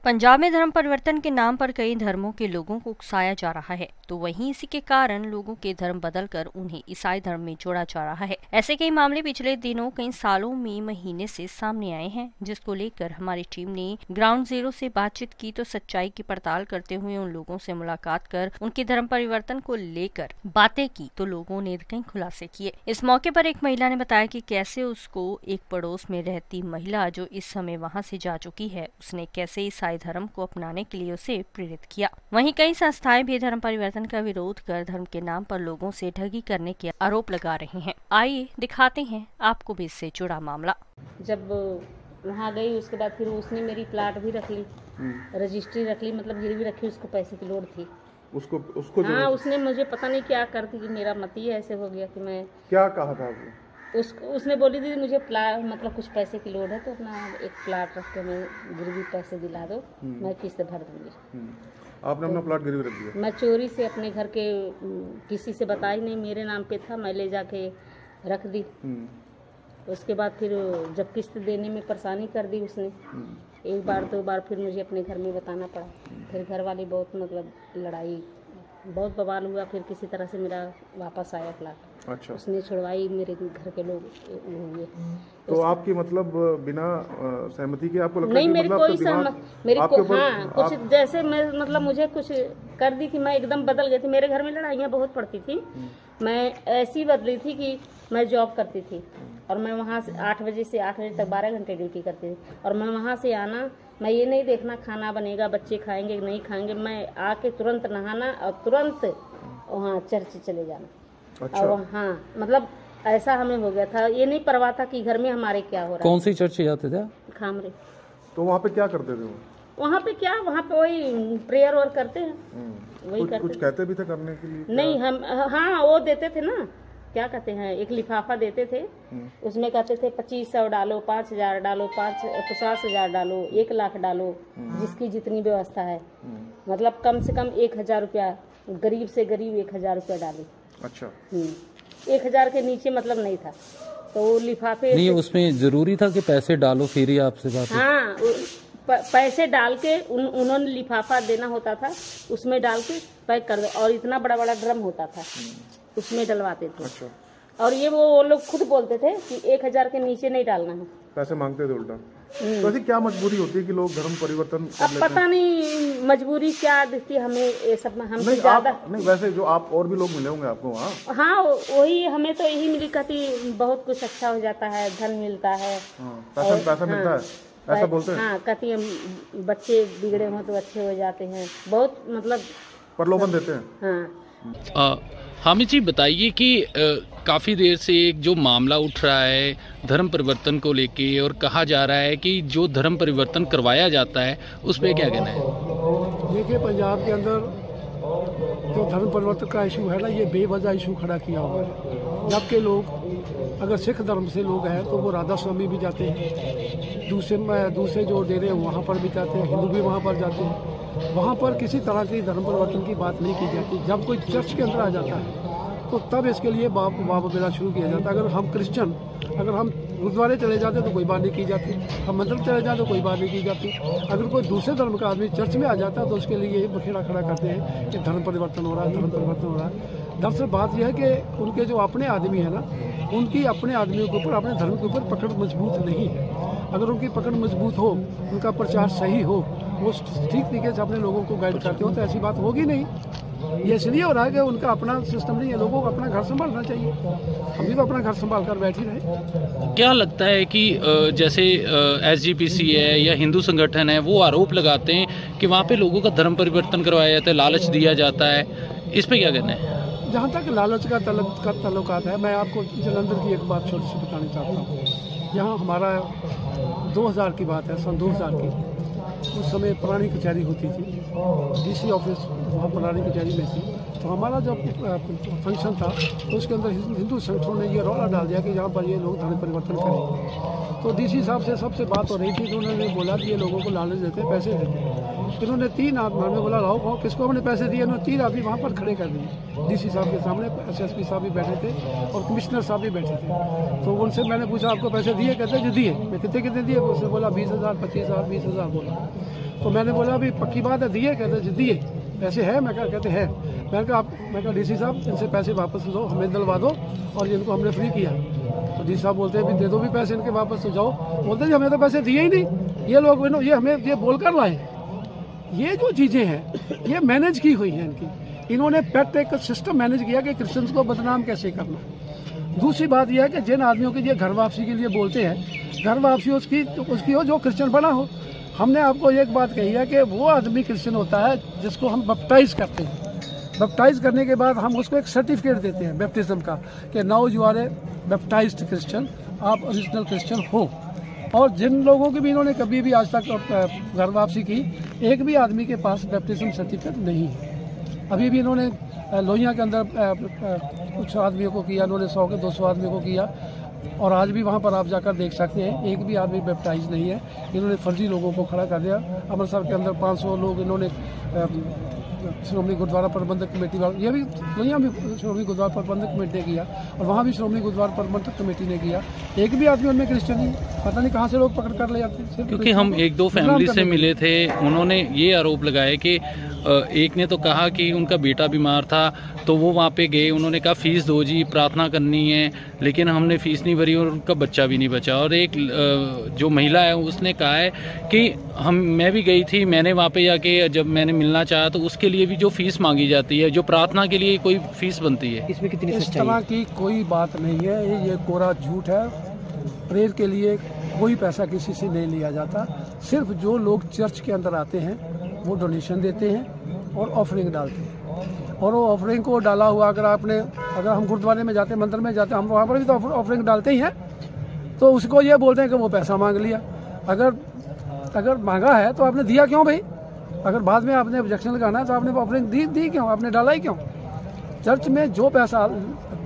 पंजाब में धर्म परिवर्तन के नाम पर कई धर्मों के लोगों को उकसाया जा रहा है, तो वहीं इसी के कारण लोगों के धर्म बदलकर उन्हें ईसाई धर्म में जोड़ा जा रहा है। ऐसे कई मामले पिछले दिनों कई सालों में महीने से सामने आए हैं, जिसको लेकर हमारी टीम ने ग्राउंड जीरो से बातचीत की तो सच्चाई की पड़ताल करते हुए उन लोगों से मुलाकात कर उनके धर्म परिवर्तन को लेकर बातें की तो लोगों ने कई खुलासे किए। इस मौके पर एक महिला ने बताया कि कैसे उसको एक पड़ोस में रहती महिला जो इस समय वहाँ से जा चुकी है, उसने कैसे ईसाई धर्म को अपनाने के लिए उसे प्रेरित किया। वहीं कई संस्थाएं भी धर्म परिवर्तन का विरोध कर धर्म के नाम पर लोगों से ठगी करने के आरोप लगा रही हैं। आइए दिखाते हैं आपको भी इससे जुड़ा मामला। जब वहाँ गई उसके बाद फिर उसने मेरी प्लाट भी रख ली, रजिस्ट्री रख ली, मतलब गिरवी रखी, उसको पैसे की लोड थी। उसको हाँ, उसने मुझे पता नहीं क्या करती कि मेरा मत ही ऐसे हो गया कि मैं क्या कहा था वो? उसने बोली थी मुझे मतलब कुछ पैसे की लोड है तो अपना एक प्लाट रख के मैं गिरवी पैसे दिला दो, मैं किस्त भर दूंगी। आपने अपना प्लाट गिरवी रख दिया? मैं चोरी से अपने घर के किसी से बताई नहीं, मेरे नाम पे था, मैं ले जाके रख दी। उसके बाद फिर जब किस्त देने में परेशानी कर दी उसने, एक बार दो बार, फिर मुझे अपने घर में बताना पड़ा। फिर घर वाली बहुत मतलब लड़ाई, बहुत बवाल हुआ, फिर किसी तरह से मेरा वापस आया प्लाट। अच्छा। उसने छुड़वाई, मेरे घर के लोग हुए। तो आपकी मतलब बिना सहमति के आपको लगता नहीं, है कि मेरी मतलब कोई सहमति, हाँ कुछ जैसे मैं मतलब मुझे कुछ कर दी कि मैं एकदम बदल गई थी। मेरे घर में लड़ाइयाँ बहुत पड़ती थी, मैं ऐसी बदली थी कि मैं जॉब करती थी और मैं वहाँ से 8 बजे से 8 बजे तक 12 घंटे ड्यूटी करती थी, और मैं वहाँ से आना, मैं ये नहीं देखना खाना बनेगा, बच्चे खाएंगे नहीं खाएंगे, मैं आके तुरंत नहाना और तुरंत वहाँ चर्च चले जाना। अच्छा। और हाँ, मतलब ऐसा हमें हो गया था, ये नहीं परवाह था कि घर में हमारे क्या हो रहा है। कौन सी चर्च जाते थे? खामरे। तो वहाँ पे क्या करते थे वो? वहाँ पे क्या, वहाँ पे वही प्रेयर और करते हैं, वही करते। कुछ कहते भी थे करने के लिए? नहीं, हम हाँ वो देते थे ना, क्या कहते हैं, एक लिफाफा देते थे, उसमें कहते थे 2500 डालो, 5000 डालो, 50,000 डालो, 1 लाख डालो, जिसकी जितनी व्यवस्था है। मतलब कम से कम 1000 रुपया, गरीब से गरीब 1000 रुपया डाले। अच्छा। 1000 के नीचे मतलब नहीं था, तो वो लिफाफे नहीं, उसमें जरूरी था कि पैसे डालो फिर ही आपसे बात। हाँ, पैसे डाल के उन्होंने लिफाफा देना होता था, उसमें डाल के पैक कर दो, और इतना बड़ा बड़ा ड्रम होता था, उसमें डलवाते थे। अच्छा। और ये वो लोग खुद बोलते थे कि 1000 के नीचे नहीं डालना है, पैसे मांगते थे उल्टा। तो ऐसी क्या मजबूरी होती है कि लोग धर्म परिवर्तन कर अब पता नहीं मजबूरी क्या दिखती हमें, ये सब हमसे ज्यादा नहीं। वैसे जो आप और भी लोग मिले होंगे आपको वहाँ? हाँ, वही हमें तो यही मिली, कहती बहुत कुछ अच्छा हो जाता है, धन मिलता है, पैसा मिलता है, ऐसा बोलते हैं। हाँ, कहती है बच्चे बिगड़े हों तो अच्छे हो जाते हैं, बहुत मतलब प्रलोभन देते हैं। हाँ। हामिद जी बताइए कि काफ़ी देर से एक जो मामला उठ रहा है धर्म परिवर्तन को लेके, और कहा जा रहा है कि जो धर्म परिवर्तन करवाया जाता है उस पर क्या कहना है? देखिए, पंजाब के अंदर जो धर्म परिवर्तन का इशू है ना, ये बेवजह इशू खड़ा किया हुआ है। जबकि लोग अगर सिख धर्म से लोग हैं तो वो राधा स्वामी भी जाते हैं, दूसरे जो डेरे हैं वहाँ पर भी जाते हैं, हिंदू भी वहाँ पर जाते हैं। वहाँ पर किसी तरह की धर्म परिवर्तन की बात नहीं की जाती। जब कोई चर्च के अंदर आ जाता है तो तब इसके लिए बाप बेला शुरू किया जाता है। अगर हम क्रिश्चियन, अगर हम गुरुद्वारे चले जाते तो कोई बात नहीं की जाती, हम मंदिर चले जाते तो कोई बात नहीं की जाती। अगर कोई दूसरे धर्म का आदमी चर्च में आ जाता है तो उसके लिए ये बखेड़ा खड़ा करते हैं कि धर्म परिवर्तन हो रहा है, धर्म परिवर्तन हो रहा है। दरअसल बात यह है कि उनके जो अपने आदमी है ना, उनकी अपने आदमियों के ऊपर, अपने धर्म के ऊपर पकड़ मजबूत नहीं है। अगर उनकी पकड़ मजबूत हो, उनका प्रचार सही हो, वो ठीक तरीके से अपने लोगों को गाइड करते हो, तो ऐसी बात होगी नहीं। ये इसलिए हो रहा है कि उनका अपना सिस्टम नहीं है, लोगों को अपना घर संभालना चाहिए। हम भी तो अपना घर संभाल कर बैठ ही रहे। क्या लगता है कि जैसे SGPC है या हिंदू संगठन है, वो आरोप लगाते हैं कि वहाँ पे लोगों का धर्म परिवर्तन करवाया जाता है, लालच दिया जाता है, इस पे क्या कहना है? जहाँ तक लालच का ताल्लुकात है, मैं आपको जलंधर की एक बात छोटी सी बताना चाहता हूँ। यहाँ हमारा 2000 की बात है, सन 2000 की, उस समय पुरानी कचहरी होती थी, DC ऑफिस वहाँ पुरानी कचहरी में थी। तो हमारा जब फंक्शन था तो उसके अंदर हिंदू संगठनों ने ये रौला डाल दिया कि यहाँ पर ये लोग धर्म परिवर्तन करेंगे। तो DC साहब से सबसे बात हो रही थी तो उन्होंने बोला कि ये लोगों को लालच देते हैं, पैसे देते हैं। इन्होंने 3 आदमी में बोला, लाओ किसको हमने पैसे दिए? इन्होंने 3 आदमी वहाँ पर खड़े कर दिए। DC साहब के सामने SSP साहब भी बैठे थे और कमिश्नर साहब भी बैठे थे। तो उनसे मैंने पूछा आपको पैसे दिए? कहते हैं दिए। मैं कितने दिए? उसने बोला 20,000, 25,000, 20,000 बोला। तो मैंने बोला अभी पक्की बात है दिए? कहते दिए। पैसे है? मैं कहते हैं। मैं कहा डीसी साहब इनसे पैसे वापस लो, हमें दिलवा दो, और इनको हमने फ्री किया। तो डीसी साहब बोलते हैं भी दे दो भी पैसे इनके वापस, तो जाओ। बोलते जी हमें तो पैसे दिए ही नहीं, ये लोग ये हमें ये बोल कर लाए। ये जो चीज़ें हैं ये मैनेज की हुई हैं इनकी। इन्होंने पेट एक सिस्टम मैनेज किया कि क्रिश्चियंस को बदनाम कैसे करना। दूसरी बात यह है कि जिन आदमियों के लिए घर वापसी के लिए बोलते हैं, घर वापसी उसकी हो जो क्रिश्चियन बना हो। हमने आपको एक बात कही है कि वो आदमी क्रिश्चियन होता है जिसको हम बैप्टाइज करते हैं। बैप्टाइज करने के बाद हम उसको एक सर्टिफिकेट देते हैं बैप्टिज्म का कि now you are a baptised Christian, आप ओरिजिनल क्रिश्चियन हो। और जिन लोगों की भी इन्होंने कभी भी आज तक घर वापसी की, एक भी आदमी के पास बैप्टिज्म सर्टिफिकेट नहीं है। अभी भी इन्होंने लोहिया के अंदर कुछ आदमियों को किया, इन्होंने 100 के 200 आदमियों को किया, और आज भी वहाँ पर आप जाकर देख सकते हैं एक भी आदमी बैप्टाइज नहीं है। इन्होंने फर्जी लोगों को खड़ा कर दिया। अमृतसर के अंदर 500 लोग इन्होंने श्रोमणी गुरुद्वारा प्रबंधक कमेटी वाले, ये भी लोहिया भी श्रोमणी गुरुद्वारा प्रबंधक कमेटी ने किया, और वहाँ भी श्रोमणी गुरुद्वारा प्रबंधक कमेटी ने किया। एक भी आदमी उनमें क्रिश्चियन नहीं, पता नहीं कहाँ से लोग पकड़ कर ले जाते हैं। क्योंकि हम 1-2 फैमिली से मिले थे, उन्होंने ये आरोप लगाया कि एक ने तो कहा कि उनका बेटा बीमार था तो वो वहाँ पे गए, उन्होंने कहा फीस दो जी, प्रार्थना करनी है, लेकिन हमने फीस नहीं भरी और उनका बच्चा भी नहीं बचा। और एक जो महिला है उसने कहा है कि मैं भी गई थी, मैंने वहाँ पे जाके जब मैंने मिलना चाहा तो उसके लिए भी जो फीस मांगी जाती है, जो प्रार्थना के लिए कोई फीस बनती है, इसमें कितनी इस तरह की कोई बात नहीं है। ये कोरा झूठ है। प्रेयर के लिए कोई पैसा किसी से नहीं लिया जाता। सिर्फ जो लोग चर्च के अंदर आते हैं वो डोनेशन देते हैं और ऑफरिंग डालते हैं, और वो ऑफरिंग को डाला हुआ अगर हम गुरुद्वारे में जाते हैं, मंदिर में जाते हैं, हम वहाँ पर भी तो ऑफरिंग डालते ही हैं, तो उसको ये बोलते हैं कि वो पैसा मांग लिया। अगर मांगा है तो आपने दिया क्यों भाई? अगर बाद में आपने ऑब्जेक्शन लगाना है तो आपने ऑफरिंग दी क्यों? आपने डाला ही क्यों? चर्च में जो पैसा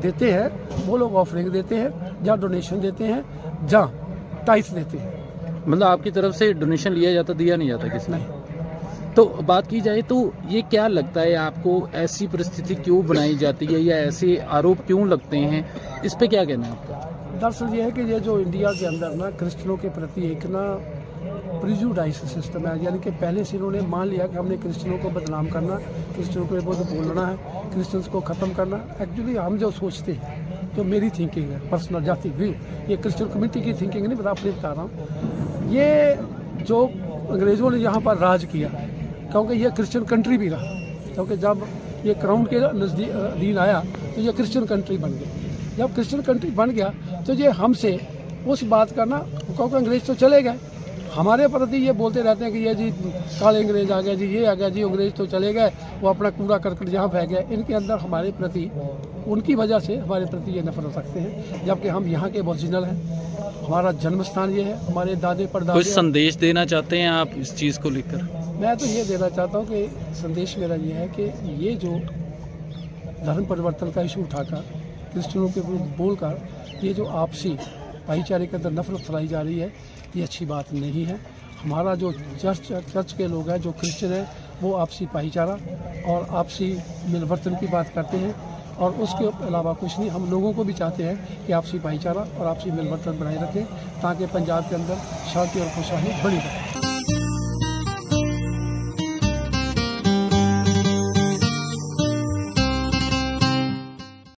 देते हैं वो लोग ऑफरिंग देते हैं, जहाँ डोनेशन देते हैं, जहाँ टाइस देते हैं। मतलब आपकी तरफ से डोनेशन लिया जाता, दिया नहीं जाता किसी ने? तो बात की जाए तो ये क्या लगता है आपको, ऐसी परिस्थिति क्यों बनाई जाती है या ऐसे आरोप क्यों लगते हैं, इस पे क्या कहना है आपका? दरअसल ये है कि ये जो इंडिया के अंदर ना क्रिश्चियनों के प्रति एक ना प्रिजुडाइस सिस्टम है, यानी कि पहले से इन्होंने मान लिया कि हमने क्रिश्चियनों को बदनाम करना, क्रिश्चियनों को बहुत बोलना है, क्रिश्चियंस को ख़त्म करना। एक्चुअली हम जो सोचते हैं, जो मेरी थिंकिंग है पर्सनल जाती व्यू, ये क्रिश्चियन कम्युनिटी की थिंकिंग नहीं अपनी बता रहा हूँ। ये जो अंग्रेज़ों ने यहाँ पर राज किया, क्योंकि ये क्रिश्चियन कंट्री भी रहा, क्योंकि जब ये क्राउन के नज़दीक अधीन आया तो ये क्रिश्चियन कंट्री बन गया। जब क्रिश्चियन कंट्री बन गया तो ये हमसे उस बात करना, क्योंकि अंग्रेज़ तो चले गए, हमारे प्रति ये बोलते रहते हैं कि ये जी काले अंग्रेज़ आ गए जी, ये आ गया जी, अंग्रेज़ तो चले गए, वो अपना कूड़ा करकट यहाँ फेंक गए। इनके अंदर हमारे प्रति, उनकी वजह से हमारे प्रति ये नफरत रखते हैं, जबकि हम यहाँ के ओरिजिनल हैं। हमारा जन्म स्थान ये है, हमारे दादे परदादे। कुछ संदेश देना चाहते हैं आप इस चीज़ को लेकर? मैं तो ये देना चाहता हूँ कि संदेश मेरा ये है कि ये जो धर्म परिवर्तन का इशू उठाकर, क्रिश्चियनों के विरुद्ध बोलकर, ये जो आपसी भाईचारे के अंदर नफरत फैलाई जा रही है, ये अच्छी बात नहीं है। हमारा जो चर्च के लोग हैं, जो क्रिश्चियन हैं, वो आपसी भाईचारा और आपसी मिलवर्तन की बात करते हैं, और उसके अलावा कुछ नहीं। हम लोगों को भी चाहते हैं कि आपसी भाईचारा और आपसी मिलवर्तन बनाए रखें, ताकि पंजाब के अंदर शांति और खुशहाली बनी रहे।